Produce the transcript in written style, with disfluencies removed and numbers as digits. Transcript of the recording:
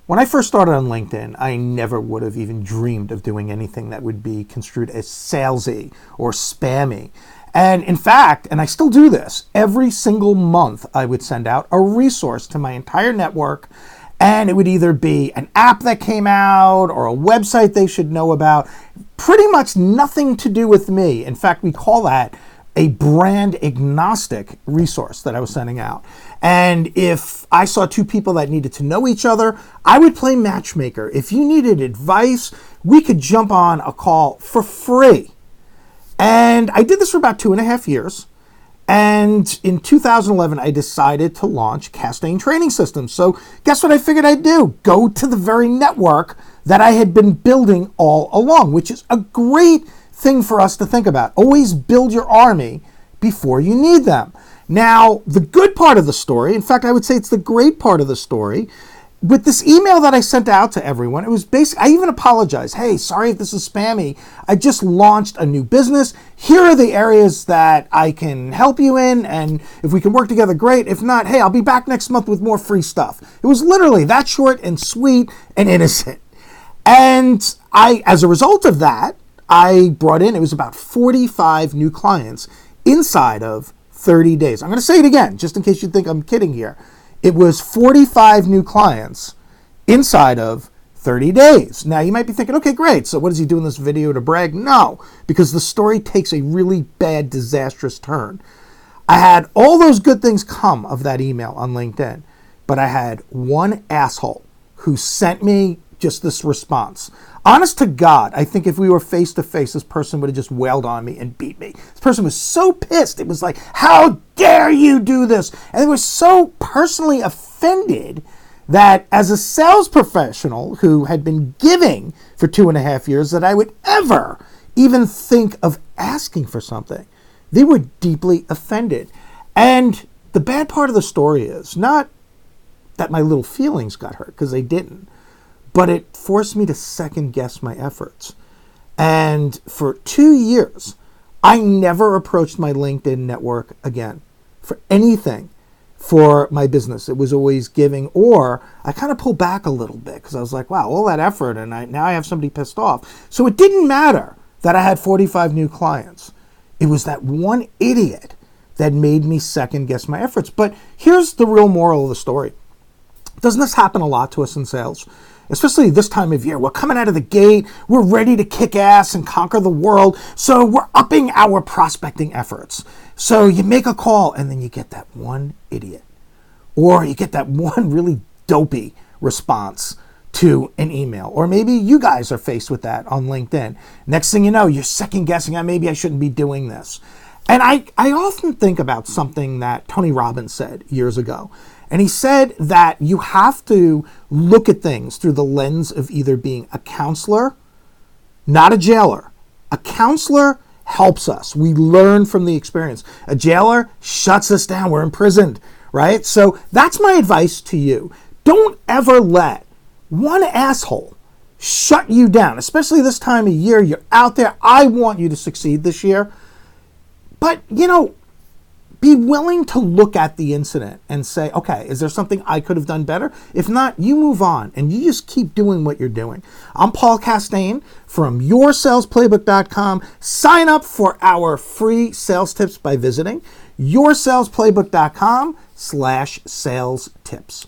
When I first started on LinkedIn, I never would have even dreamed of doing anything that would be construed as salesy or spammy. And in fact, and I still do this, every single month I would send out a resource to my entire network, and it would either be an app that came out or a website they should know about. Pretty much nothing to do with me. In fact, we call that a brand agnostic resource that I was sending out. And if I saw two people that needed to know each other, I would play matchmaker. If you needed advice, we could jump on a call for free. And I did this for about 2.5 years. And in 2011, I decided to launch Castaigne Training Systems. So guess what I figured I'd do? Go to the very network that I had been building all along, which is a great thing for us to think about. Always build your army before you need them. Now, the good part of the story, in fact, I would say it's the great part of the story, with this email that I sent out to everyone, it was basic. I even apologized. Hey, sorry if this is spammy. I just launched a new business. Here are the areas that I can help you in, and if we can work together, great. If not, hey, I'll be back next month with more free stuff. It was literally that short and sweet and innocent. And as a result of that, I brought in, it was about 45 new clients inside of 30 days. I'm going to say it again, just in case you think I'm kidding here. It was 45 new clients inside of 30 days. Now, you might be thinking, okay, great. So what is he doing this video to brag? No, because the story takes a really bad, disastrous turn. I had all those good things come of that email on LinkedIn, but I had one asshole who sent me just this response. Honest to God, I think if we were face to face, this person would have just wailed on me and beat me. This person was so pissed. It was like, how dare you do this? And they were so personally offended that as a sales professional who had been giving for 2.5 years, that I would ever even think of asking for something. They were deeply offended. And the bad part of the story is not that my little feelings got hurt, because they didn't. But it forced me to second guess my efforts. And for 2 years, I never approached my LinkedIn network again for anything for my business. It was always giving, or I kind of pulled back a little bit because I was like, wow, all that effort and now I have somebody pissed off. So it didn't matter that I had 45 new clients. It was that one idiot that made me second guess my efforts. But here's the real moral of the story. Doesn't this happen a lot to us in sales? Especially this time of year. We're coming out of the gate. We're ready to kick ass and conquer the world. So we're upping our prospecting efforts. So you make a call and then you get that one idiot. Or you get that one really dopey response to an email. Or maybe you guys are faced with that on LinkedIn. Next thing you know, you're second guessing, maybe I shouldn't be doing this. And I often think about something that Tony Robbins said years ago. And he said that you have to look at things through the lens of either being a counselor, not a jailer. A counselor helps us. We learn from the experience. A jailer shuts us down. We're imprisoned, right? So that's my advice to you. Don't ever let one asshole shut you down, especially this time of year. You're out there. I want you to succeed this year. But, be willing to look at the incident and say, okay, is there something I could have done better? If not, you move on and you just keep doing what you're doing. I'm Paul Castaigne from yoursalesplaybook.com. Sign up for our free sales tips by visiting yoursalesplaybook.com/sales tips.